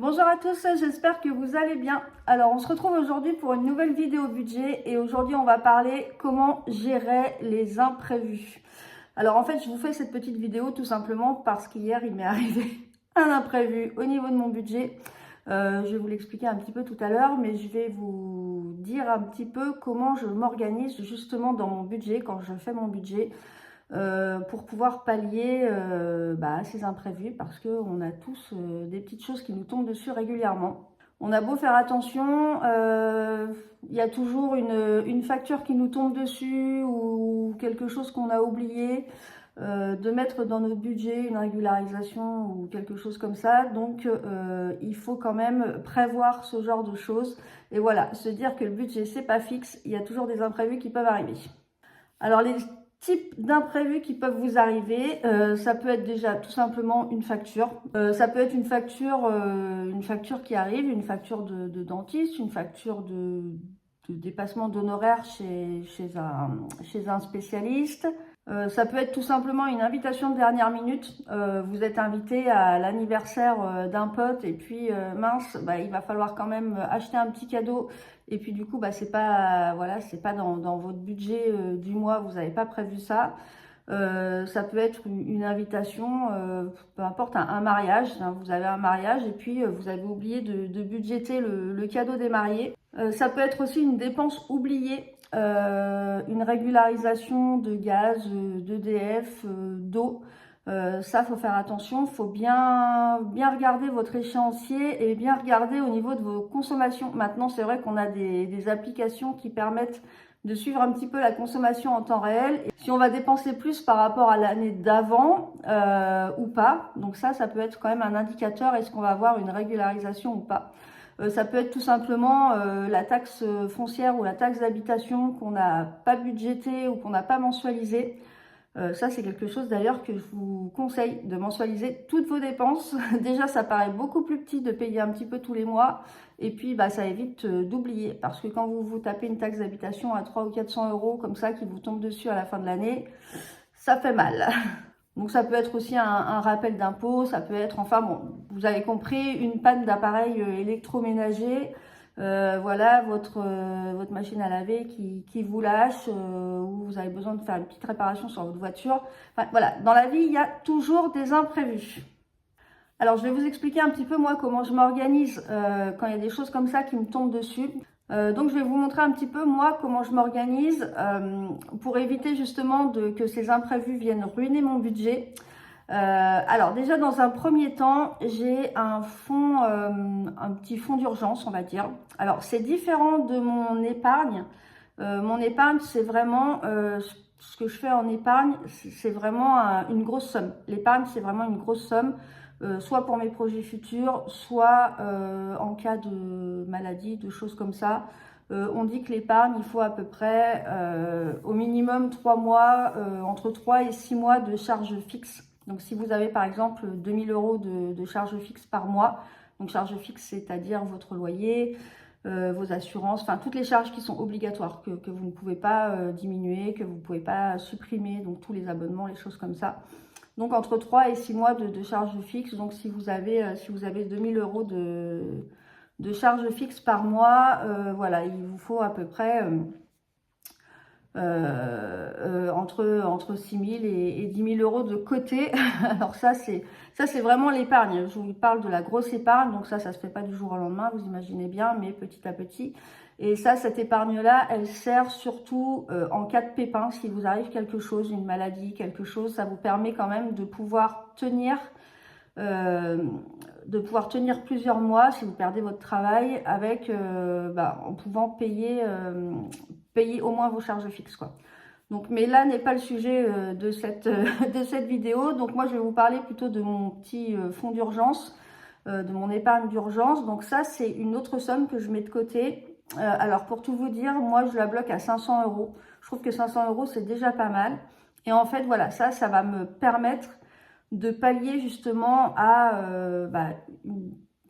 Bonjour à tous, j'espère que vous allez bien. Alors on se retrouve aujourd'hui pour une nouvelle vidéo budget et aujourd'hui on va parler comment gérer les imprévus. Alors en fait je vous fais cette petite vidéo tout simplement parce qu'hier il m'est arrivé un imprévu au niveau de mon budget. Je vais vous l'expliquer un petit peu tout à l'heure, mais je vais vous dire un petit peu comment je m'organise justement dans mon budget, quand je fais mon budget. Pour pouvoir pallier à ces imprévus parce qu'on a tous des petites choses qui nous tombent dessus régulièrement. On a beau faire attention, il y a toujours une facture qui nous tombe dessus ou quelque chose qu'on a oublié de mettre dans notre budget, une régularisation ou quelque chose comme ça. Donc il faut quand même prévoir ce genre de choses et voilà, se dire que le budget c'est pas fixe, il y a toujours des imprévus qui peuvent arriver. Alors les types d'imprévus qui peuvent vous arriver, ça peut être déjà tout simplement une facture. Ça peut être une facture qui arrive, une facture de dentiste, une facture de dépassement d'honoraires chez un spécialiste. Ça peut être tout simplement une invitation de dernière minute. Vous êtes invité à l'anniversaire d'un pote et puis mince, il va falloir quand même acheter un petit cadeau. Et puis du coup, c'est pas dans votre budget du mois, vous n'avez pas prévu ça. Ça peut être une invitation, peu importe, un mariage. Hein, vous avez un mariage et puis vous avez oublié de budgéter le cadeau des mariés. Ça peut être aussi une dépense oubliée, une régularisation de gaz, d'EDF, d'eau. Ça, faut faire attention, faut bien regarder votre échéancier et bien regarder au niveau de vos consommations. Maintenant, c'est vrai qu'on a des applications qui permettent de suivre un petit peu la consommation en temps réel. Et si on va dépenser plus par rapport à l'année d'avant ou pas, donc ça peut être quand même un indicateur, est-ce qu'on va avoir une régularisation ou pas. Ça peut être tout simplement la taxe foncière ou la taxe d'habitation qu'on n'a pas budgétée ou qu'on n'a pas mensualisée. Ça, c'est quelque chose d'ailleurs que je vous conseille de mensualiser toutes vos dépenses. Déjà, ça paraît beaucoup plus petit de payer un petit peu tous les mois. Et puis, ça évite d'oublier. Parce que quand vous vous tapez une taxe d'habitation à 300 ou 400 euros comme ça qui vous tombe dessus à la fin de l'année, ça fait mal. Donc ça peut être aussi un rappel d'impôt, ça peut être, enfin bon, vous avez compris, une panne d'appareil électroménager, voilà, votre machine à laver qui vous lâche, ou vous avez besoin de faire une petite réparation sur votre voiture. Enfin, voilà, dans la vie, il y a toujours des imprévus. Alors je vais vous expliquer un petit peu moi comment je m'organise quand il y a des choses comme ça qui me tombent dessus. Donc je vais vous montrer un petit peu moi comment je m'organise pour éviter justement que ces imprévus viennent ruiner mon budget. Alors déjà dans un premier temps, j'ai un petit fonds d'urgence on va dire. Alors c'est différent de mon épargne. Mon épargne c'est vraiment ce que je fais en épargne, c'est vraiment une grosse somme. L'épargne c'est vraiment une grosse somme. Soit pour mes projets futurs, soit en cas de maladie, de choses comme ça. On dit que l'épargne, il faut à peu près au minimum 3 mois, entre 3 et 6 mois de charges fixes. Donc si vous avez par exemple 2000 euros de charges fixes par mois, donc charges fixes c'est-à-dire votre loyer, vos assurances, enfin toutes les charges qui sont obligatoires, que vous ne pouvez pas diminuer, que vous ne pouvez pas supprimer, donc tous les abonnements, les choses comme ça. Donc entre 3 et 6 mois de charges fixes. Donc si vous avez 2000 euros de charges fixes par mois, voilà, il vous faut à peu près entre 6 000 et 10 000 euros de côté. Alors ça c'est vraiment l'épargne. Je vous parle de la grosse épargne, donc ça se fait pas du jour au lendemain, vous imaginez bien, mais petit à petit. Et ça, cette épargne-là, elle sert surtout en cas de pépin, si vous arrive quelque chose, une maladie, quelque chose, ça vous permet quand même de pouvoir tenir plusieurs mois si vous perdez votre travail avec en pouvant payer au moins vos charges fixes quoi. Donc, mais là n'est pas le sujet de cette vidéo. Donc moi je vais vous parler plutôt de mon petit fonds d'urgence, de mon épargne d'urgence. Donc ça c'est une autre somme que je mets de côté. Alors pour tout vous dire, moi je la bloque à 500 euros. Je trouve que 500 euros c'est déjà pas mal. Et en fait voilà, ça va me permettre de pallier justement à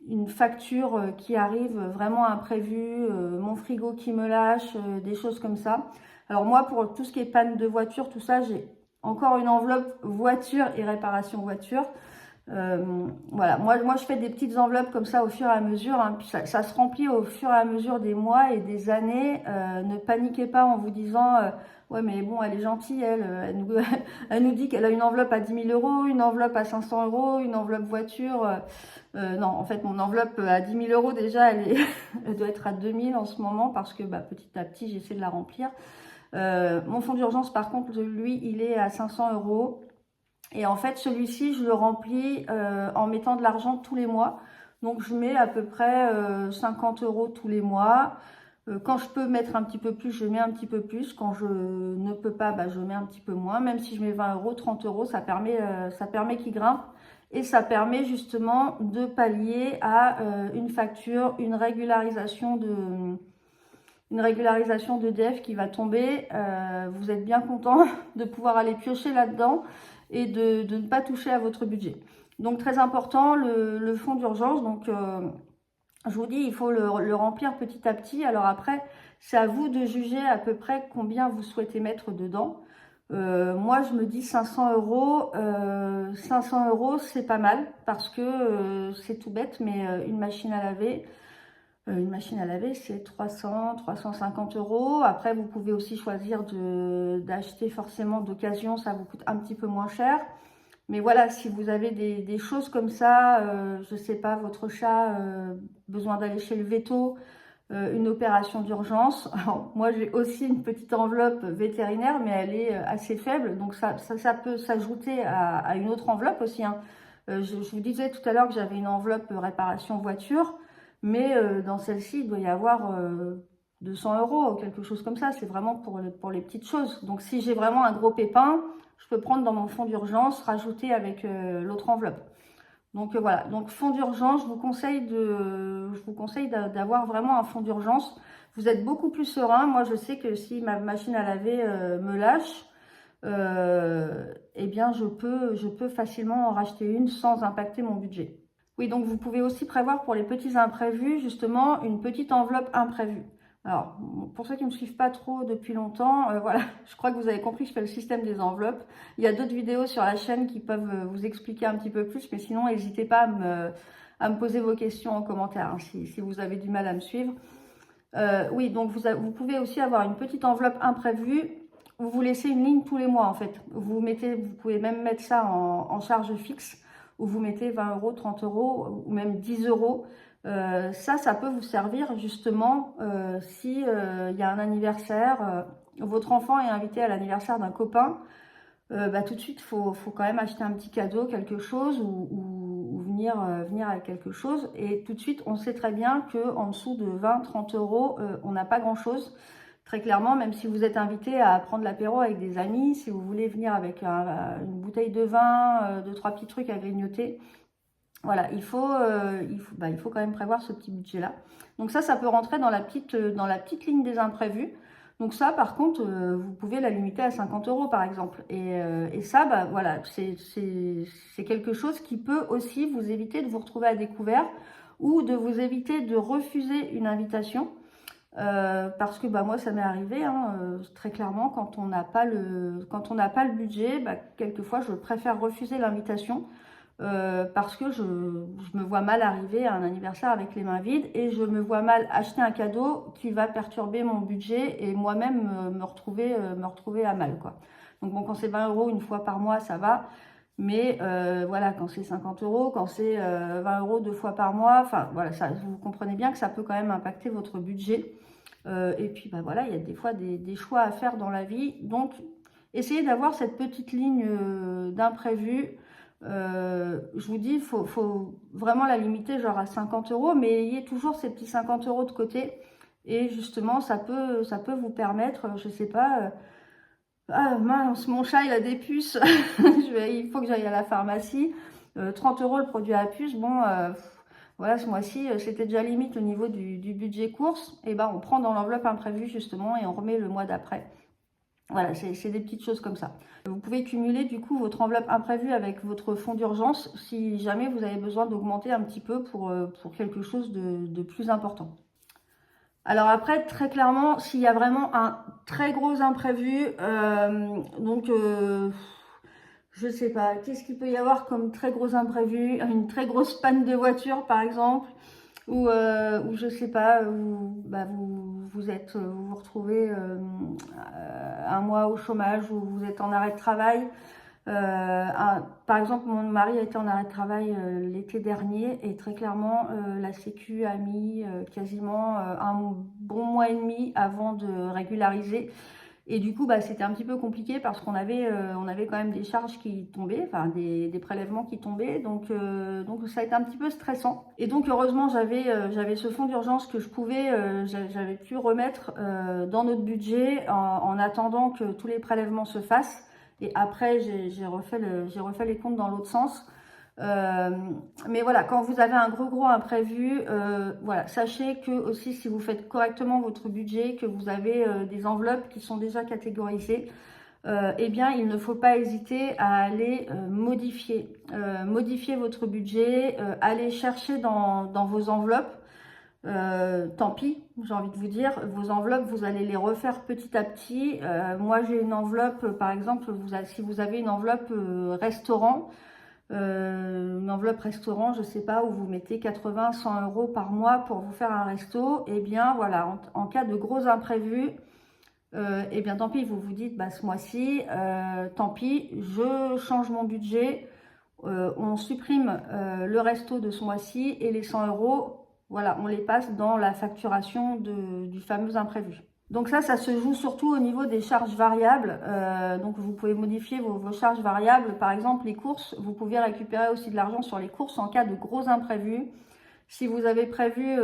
une facture qui arrive vraiment imprévue, mon frigo qui me lâche, des choses comme ça. Alors moi, pour tout ce qui est panne de voiture, tout ça, j'ai encore une enveloppe voiture et réparation voiture. Voilà, moi je fais des petites enveloppes comme ça au fur et à mesure, hein, puis ça se remplit au fur et à mesure des mois et des années. Ne paniquez pas en vous disant ouais mais bon elle est gentille, elle nous, elle nous dit qu'elle a une enveloppe à 10 000 euros, une enveloppe à 500 euros, une enveloppe voiture. Non, en fait mon enveloppe à 10 000 euros déjà elle doit être à 2 000 en ce moment parce que petit à petit j'essaie de la remplir. Mon fonds d'urgence par contre lui il est à 500 euros. Et en fait, celui-ci, je le remplis en mettant de l'argent tous les mois. Donc, je mets à peu près 50 euros tous les mois. Quand je peux mettre un petit peu plus, je mets un petit peu plus. Quand je ne peux pas, je mets un petit peu moins. Même si je mets 20 euros, 30 euros, ça permet qu'il grimpe. Et ça permet justement de pallier à une facture, une régularisation d'EDF qui va tomber. Vous êtes bien content de pouvoir aller piocher là-dedans et de ne pas toucher à votre budget. Donc très important, le fonds d'urgence. Donc je vous dis, il faut le remplir petit à petit. Alors après, c'est à vous de juger à peu près combien vous souhaitez mettre dedans. Moi, je me dis 500 euros. 500 euros, c'est pas mal parce que c'est tout bête, mais une machine à laver, c'est 300, 350 euros. Après, vous pouvez aussi choisir d'acheter forcément d'occasion, ça vous coûte un petit peu moins cher. Mais voilà, si vous avez des choses comme ça, je sais pas, votre chat, besoin d'aller chez le véto, une opération d'urgence. Alors, moi, j'ai aussi une petite enveloppe vétérinaire, mais elle est assez faible. Donc, ça peut s'ajouter à une autre enveloppe aussi, hein. Je vous disais tout à l'heure que j'avais une enveloppe réparation voiture. Mais dans celle-ci, il doit y avoir 200 euros ou quelque chose comme ça. C'est vraiment pour les petites choses. Donc, si j'ai vraiment un gros pépin, je peux prendre dans mon fonds d'urgence, rajouter avec l'autre enveloppe. Donc, voilà. Donc, fonds d'urgence, je vous conseille d'avoir vraiment un fonds d'urgence. Vous êtes beaucoup plus serein. Moi, je sais que si ma machine à laver me lâche, eh bien, je peux facilement en racheter une sans impacter mon budget. Oui, donc vous pouvez aussi prévoir pour les petits imprévus, justement, une petite enveloppe imprévue. Alors, pour ceux qui ne me suivent pas trop depuis longtemps, voilà, je crois que vous avez compris que je fais le système des enveloppes. Il y a d'autres vidéos sur la chaîne qui peuvent vous expliquer un petit peu plus, mais sinon, n'hésitez pas à me poser vos questions en commentaire, hein, si vous avez du mal à me suivre. Oui, donc vous pouvez aussi avoir une petite enveloppe imprévue. Vous laissez une ligne tous les mois, en fait. Vous pouvez même mettre ça en charge fixe, où vous mettez 20 euros, 30 euros ou même 10 euros. Ça peut vous servir justement si il y a un anniversaire, votre enfant est invité à l'anniversaire d'un copain, tout de suite, faut quand même acheter un petit cadeau, quelque chose, ou venir avec quelque chose. Et tout de suite, on sait très bien qu'en dessous de 20-30 euros, on n'a pas grand-chose. Très clairement, même si vous êtes invité à prendre l'apéro avec des amis, si vous voulez venir avec une bouteille de vin, 2-3 petits trucs à grignoter, voilà, il faut quand même prévoir ce petit budget-là. Donc ça peut rentrer dans la petite ligne des imprévus. Donc ça, par contre, vous pouvez la limiter à 50 euros, par exemple. Et ça, voilà, c'est quelque chose qui peut aussi vous éviter de vous retrouver à découvert ou de vous éviter de refuser une invitation. Parce que moi, ça m'est arrivé, hein, très clairement, quand on n'a pas le budget, quelquefois, je préfère refuser l'invitation. Parce que je me vois mal arriver à un anniversaire avec les mains vides et je me vois mal acheter un cadeau qui va perturber mon budget et moi-même me retrouver à mal, quoi. Donc bon, quand c'est 20 euros une fois par mois, ça va. Mais voilà, quand c'est 50 euros, quand c'est 20 euros 2 fois par mois, enfin voilà, ça, vous comprenez bien que ça peut quand même impacter votre budget. Et puis voilà, il y a des fois des choix à faire dans la vie. Donc, essayez d'avoir cette petite ligne d'imprévu. Je vous dis, il faut vraiment la limiter genre à 50 euros, mais ayez toujours ces petits 50 euros de côté. Et justement, ça peut vous permettre, je sais pas, ah mince, mon chat il a des puces, il faut que j'aille à la pharmacie. 30 euros le produit à puce, bon, voilà, ce mois-ci, c'était déjà limite au niveau du budget course. Et on prend dans l'enveloppe imprévue justement et on remet le mois d'après. Voilà, c'est des petites choses comme ça. Vous pouvez cumuler du coup votre enveloppe imprévue avec votre fonds d'urgence si jamais vous avez besoin d'augmenter un petit peu pour quelque chose de plus important. Alors après, très clairement, s'il y a vraiment un très gros imprévu, Je sais pas, qu'est-ce qu'il peut y avoir comme très gros imprévu? Une très grosse panne de voiture, par exemple, ou je sais pas, vous vous retrouvez un mois au chômage ou vous êtes en arrêt de travail. Par exemple, mon mari a été en arrêt de travail l'été dernier et très clairement, la Sécu a mis quasiment un bon mois et demi avant de régulariser. Et du coup, bah, c'était un petit peu compliqué parce on avait quand même des charges qui tombaient, enfin des prélèvements qui tombaient. Donc ça a été un petit peu stressant. Et donc heureusement, j'avais ce fonds d'urgence que j'avais pu remettre dans notre budget en attendant que tous les prélèvements se fassent. Et après, j'ai refait les comptes dans l'autre sens. Euh, mais voilà, quand vous avez un gros imprévu, voilà, sachez que aussi si vous faites correctement votre budget, que vous avez des enveloppes qui sont déjà catégorisées, eh bien il ne faut pas hésiter à aller modifier votre budget, aller chercher dans vos enveloppes. Tant pis, j'ai envie de vous dire, vos enveloppes, vous allez les refaire petit à petit. Moi, j'ai une enveloppe, par exemple, si vous avez une enveloppe restaurant, une enveloppe restaurant, je sais pas, où vous mettez 80, 100 euros par mois pour vous faire un resto, et bien voilà, en cas de gros imprévus, et bien tant pis, vous vous dites, bah, ce mois-ci, tant pis, je change mon budget, on supprime le resto de ce mois-ci et les 100 euros, voilà, on les passe dans la facturation du fameux imprévu. Donc ça se joue surtout au niveau des charges variables. Donc vous pouvez modifier vos charges variables. Par exemple, les courses, vous pouvez récupérer aussi de l'argent sur les courses en cas de gros imprévus. Si vous avez prévu,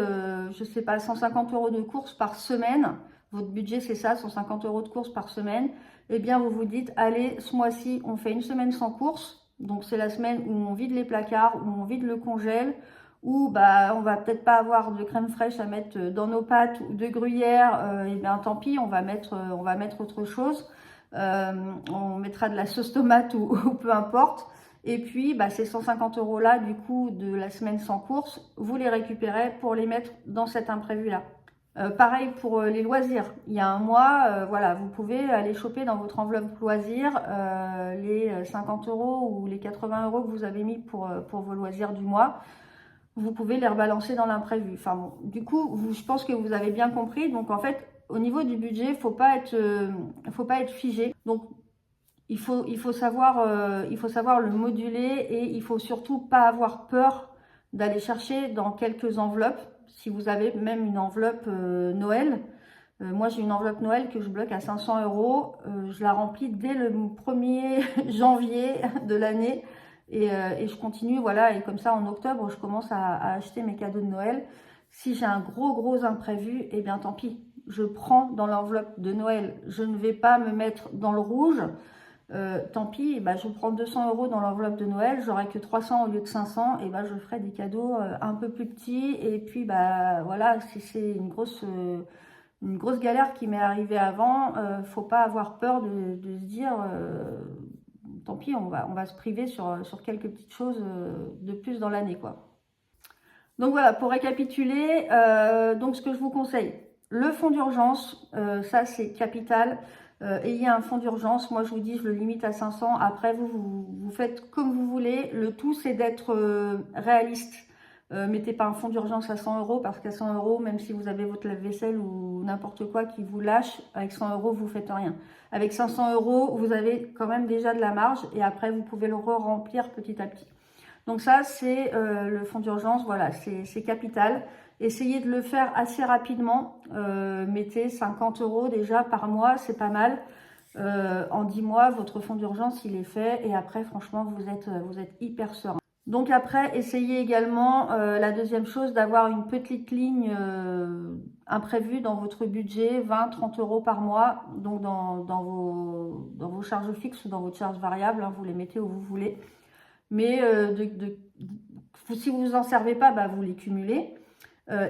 je sais pas, 150 euros de courses par semaine, votre budget c'est ça, 150 euros de courses par semaine, eh bien vous vous dites, allez, ce mois-ci, on fait une semaine sans courses. Donc c'est la semaine où on vide les placards, où on vide le congèle, où bah, on va peut-être pas avoir de crème fraîche à mettre dans nos pâtes ou de gruyère, et bien tant pis, on va mettre autre chose. On mettra de la sauce tomate ou peu importe. Et puis, bah, ces 150 euros là, du coup, de la semaine sans course, vous les récupérez pour les mettre dans cet imprévu-là. Pareil pour les loisirs. Il y a un mois, voilà, vous pouvez aller choper dans votre enveloppe loisirs les 50 euros ou les 80 euros que vous avez mis pour vos loisirs du mois. Vous pouvez les rebalancer dans l'imprévu. Enfin bon, du coup, je pense que vous avez bien compris. Donc en fait, au niveau du budget, faut pas être figé. Donc il faut savoir le moduler et il faut surtout pas avoir peur d'aller chercher dans quelques enveloppes. Si vous avez même une enveloppe Noël, moi j'ai une enveloppe Noël que je bloque à 500 euros. Je la remplis dès le 1er janvier de l'année et je continue, voilà. Et comme ça en octobre, je commence à acheter mes cadeaux de Noël. Si j'ai un gros imprévu, eh bien tant pis. Je prends dans l'enveloppe de Noël. Je ne vais pas me mettre dans le rouge. Tant pis, bah, je prends 200 euros dans l'enveloppe de Noël, j'aurai que 300 au lieu de 500, et bah, je ferai des cadeaux un peu plus petits. Et puis, bah, voilà, si c'est une grosse galère qui m'est arrivée avant, faut pas avoir peur de se dire, tant pis, on va se priver sur quelques petites choses de plus dans l'année, quoi. Donc voilà, pour récapituler, donc ce que je vous conseille, le fonds d'urgence, ça c'est capital. Ayez un fonds d'urgence, moi je vous dis, je le limite à 500. Après, vous faites comme vous voulez. Le tout, c'est d'être réaliste. Mettez pas un fonds d'urgence à 100 euros parce qu'à 100 euros, même si vous avez votre lave-vaisselle ou n'importe quoi qui vous lâche, avec 100 euros, vous faites rien. Avec 500 euros, vous avez quand même déjà de la marge et après, vous pouvez le re-remplir petit à petit. Donc ça, c'est le fonds d'urgence, voilà, c'est capital. Essayez de le faire assez rapidement. Mettez 50 euros déjà par mois, c'est pas mal. En 10 mois, votre fonds d'urgence, il est fait. Et après, franchement, vous êtes hyper serein. Donc après, essayez également, la deuxième chose, d'avoir une petite ligne imprévue dans votre budget, 20-30 euros par mois. Donc dans vos charges fixes ou dans vos charges variables, hein, vous les mettez où vous voulez. Mais si vous en servez pas, bah, vous les cumulez.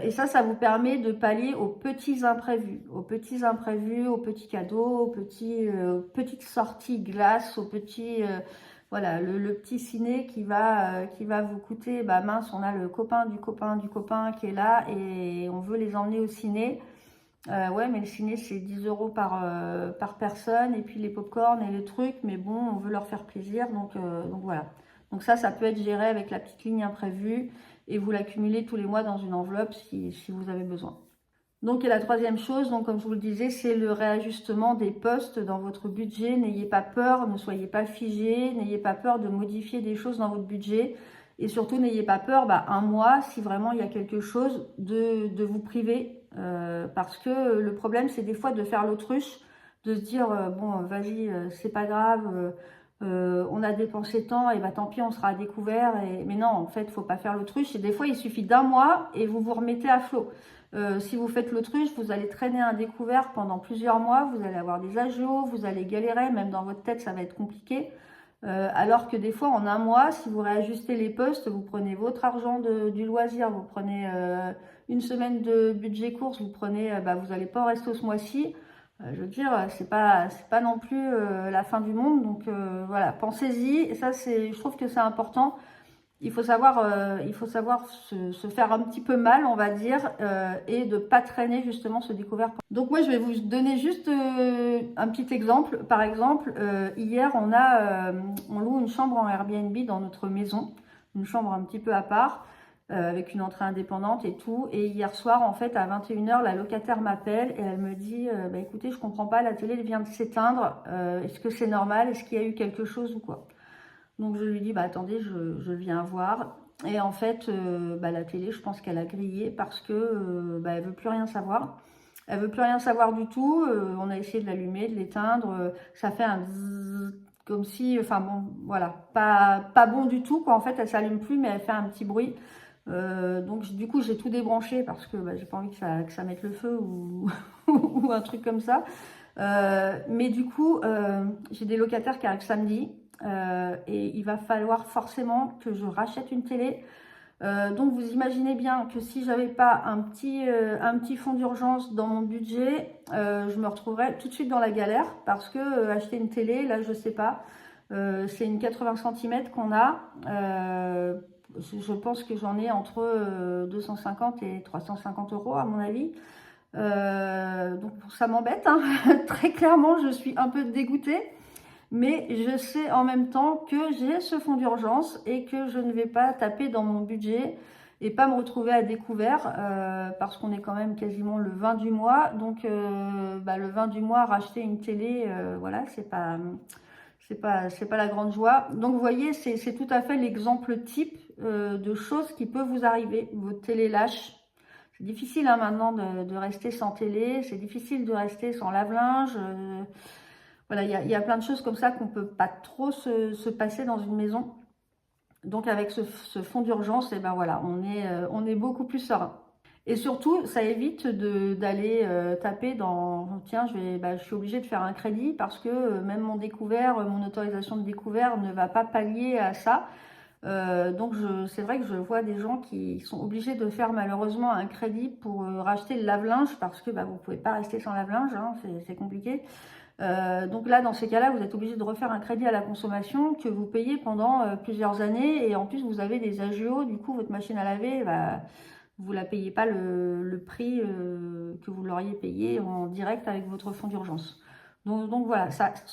Et ça vous permet de pallier aux petits imprévus, aux petits cadeaux, aux petites sorties glace, aux petits, voilà, le petit ciné qui va vous coûter, bah mince, on a le copain du copain qui est là et on veut les emmener au ciné. Ouais, mais le ciné, c'est 10 € par personne, et puis les pop-corn et les trucs, mais bon, on veut leur faire plaisir, donc voilà. Donc ça peut être géré avec la petite ligne imprévue, et vous l'accumulez tous les mois dans une enveloppe si vous avez besoin. Donc, et la troisième chose, donc comme je vous le disais, c'est le réajustement des postes dans votre budget. N'ayez pas peur, ne soyez pas figé, n'ayez pas peur de modifier des choses dans votre budget. Et surtout, n'ayez pas peur, un mois, si vraiment il y a quelque chose, de vous priver. Parce que le problème, c'est des fois de faire l'autruche, de se dire, bon, vas-y, c'est pas grave, on a dépensé tant, et tant pis, on sera à découvert. Mais non, en fait, faut pas faire l'autruche. Et des fois, il suffit d'un mois et vous vous remettez à flot. Si vous faites l'autruche, vous allez traîner un découvert pendant plusieurs mois, vous allez avoir des agios, vous allez galérer, même dans votre tête, ça va être compliqué. Alors que des fois, en un mois, si vous réajustez les postes, vous prenez votre argent du loisir, vous prenez une semaine de budget course, vous prenez, vous n'allez pas au resto ce mois-ci. Je veux dire, c'est pas non plus la fin du monde. Donc voilà, pensez-y. Et ça, je trouve que c'est important. Il faut savoir se faire un petit peu mal, on va dire, et de pas traîner justement ce découvert. Donc moi, je vais vous donner juste un petit exemple. Par exemple, hier, on loue une chambre en Airbnb dans notre maison, une chambre un petit peu à part, avec une entrée indépendante et tout. Et hier soir, en fait, à 21h, la locataire m'appelle et elle me dit, écoutez, je comprends pas, la télé vient de s'éteindre. Est-ce que c'est normal? Est-ce qu'il y a eu quelque chose ou quoi? Donc je lui dis, attendez, je viens voir. Et en fait, la télé, je pense qu'elle a grillé parce que elle veut plus rien savoir. Elle veut plus rien savoir du tout. On a essayé de l'allumer, de l'éteindre. Ça fait un zzzz, comme si, enfin bon, voilà, pas bon du tout, quoi. En fait, elle s'allume plus, mais elle fait un petit bruit. Donc du coup, j'ai tout débranché parce que j'ai pas envie que ça mette le feu ou, ou un truc comme ça. Mais du coup, j'ai des locataires qui arrivent samedi. Et il va falloir forcément que je rachète une télé. Donc vous imaginez bien que si j'avais pas un petit fonds d'urgence dans mon budget, je me retrouverais tout de suite dans la galère parce que acheter une télé, là je sais pas, c'est une 80 cm qu'on a. Je pense que j'en ai entre 250 et 350 € à mon avis. Donc ça m'embête, hein. Très clairement, je suis un peu dégoûtée. Mais je sais en même temps que j'ai ce fonds d'urgence et que je ne vais pas taper dans mon budget et pas me retrouver à découvert parce qu'on est quand même quasiment le 20 du mois. Donc le 20 du mois, racheter une télé, voilà, c'est pas la grande joie. Donc vous voyez, c'est tout à fait l'exemple type de choses qui peuvent vous arriver. Votre télé lâche. C'est difficile maintenant de rester sans télé, c'est difficile de rester sans lave-linge. Voilà, il y a plein de choses comme ça qu'on peut pas trop se passer dans une maison. Donc avec ce fonds d'urgence, et voilà, on est beaucoup plus serein. Et surtout, ça évite d'aller taper dans, tiens, je suis obligée de faire un crédit parce que même mon découvert, mon autorisation de découvert ne va pas pallier à ça. Donc c'est vrai que je vois des gens qui sont obligés de faire malheureusement un crédit pour racheter le lave-linge parce que vous pouvez pas rester sans lave-linge, hein, c'est compliqué. Donc là, dans ces cas-là, vous êtes obligé de refaire un crédit à la consommation que vous payez pendant plusieurs années. Et en plus, vous avez des agios. Du coup, votre machine à laver, vous la payez pas le prix que vous l'auriez payé en direct avec votre fonds d'urgence. Donc voilà,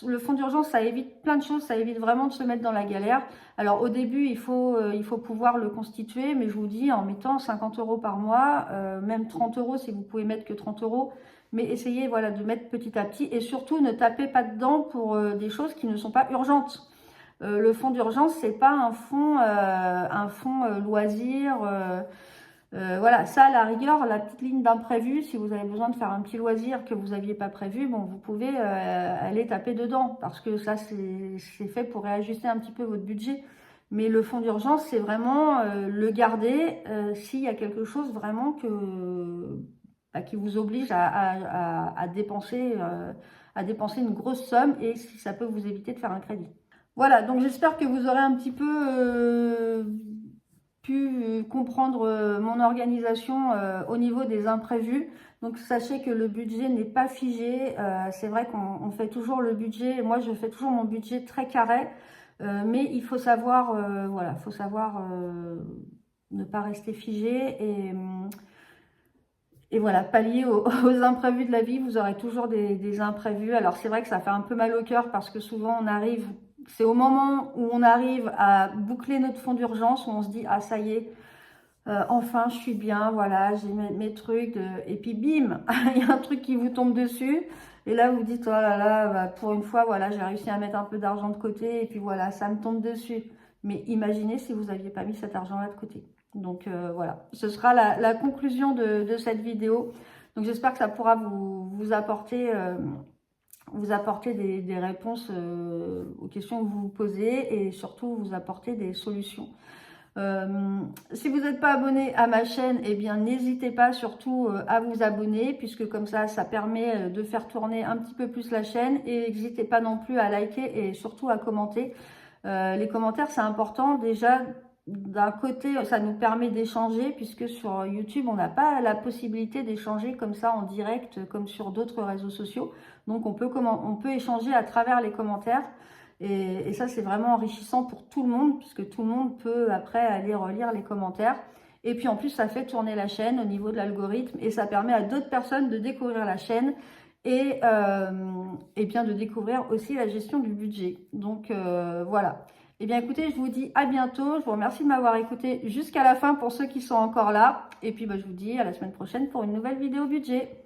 le fonds d'urgence, ça évite plein de choses. Ça évite vraiment de se mettre dans la galère. Alors au début, il faut pouvoir le constituer. Mais je vous dis, en mettant 50 € par mois, même 30 € si vous pouvez mettre que 30 €. Mais essayez voilà, de mettre petit à petit et surtout ne tapez pas dedans pour des choses qui ne sont pas urgentes. Le fonds d'urgence, c'est pas un fonds loisir. Voilà, ça à la rigueur, la petite ligne d'imprévu, si vous avez besoin de faire un petit loisir que vous n'aviez pas prévu, bon, vous pouvez aller taper dedans parce que ça, c'est fait pour réajuster un petit peu votre budget. Mais le fonds d'urgence, c'est vraiment le garder s'il y a quelque chose vraiment qui vous oblige à dépenser une grosse somme et si ça peut vous éviter de faire un crédit. Voilà, donc j'espère que vous aurez un petit peu pu comprendre mon organisation au niveau des imprévus. Donc sachez que le budget n'est pas figé. C'est vrai qu'on fait toujours le budget. Moi, je fais toujours mon budget très carré. Mais il faut savoir, voilà, faut savoir ne pas rester figé voilà, pallier aux imprévus de la vie. Vous aurez toujours des imprévus. Alors c'est vrai que ça fait un peu mal au cœur parce que souvent on arrive, c'est au moment où on arrive à boucler notre fonds d'urgence où on se dit ah ça y est, enfin je suis bien, voilà, j'ai mes trucs, et puis bim, il y a un truc qui vous tombe dessus. Et là vous dites oh là là, bah, pour une fois voilà, j'ai réussi à mettre un peu d'argent de côté et puis voilà, ça me tombe dessus. Mais imaginez si vous n'aviez pas mis cet argent-là de côté. Donc voilà, ce sera la conclusion de cette vidéo. Donc j'espère que ça pourra vous apporter, des réponses aux questions que vous vous posez et surtout vous apporter des solutions. Si vous n'êtes pas abonné à ma chaîne, eh bien n'hésitez pas surtout à vous abonner puisque comme ça permet de faire tourner un petit peu plus la chaîne et n'hésitez pas non plus à liker et surtout à commenter. Les commentaires c'est important déjà. D'un côté, ça nous permet d'échanger puisque sur YouTube, on n'a pas la possibilité d'échanger comme ça en direct, comme sur d'autres réseaux sociaux. Donc, on peut échanger à travers les commentaires. Et ça, c'est vraiment enrichissant pour tout le monde puisque tout le monde peut après aller relire les commentaires. Et puis, en plus, ça fait tourner la chaîne au niveau de l'algorithme et ça permet à d'autres personnes de découvrir la chaîne et bien de découvrir aussi la gestion du budget. Donc, voilà. Eh bien, écoutez, je vous dis à bientôt. Je vous remercie de m'avoir écouté jusqu'à la fin pour ceux qui sont encore là. Et puis, je vous dis à la semaine prochaine pour une nouvelle vidéo budget.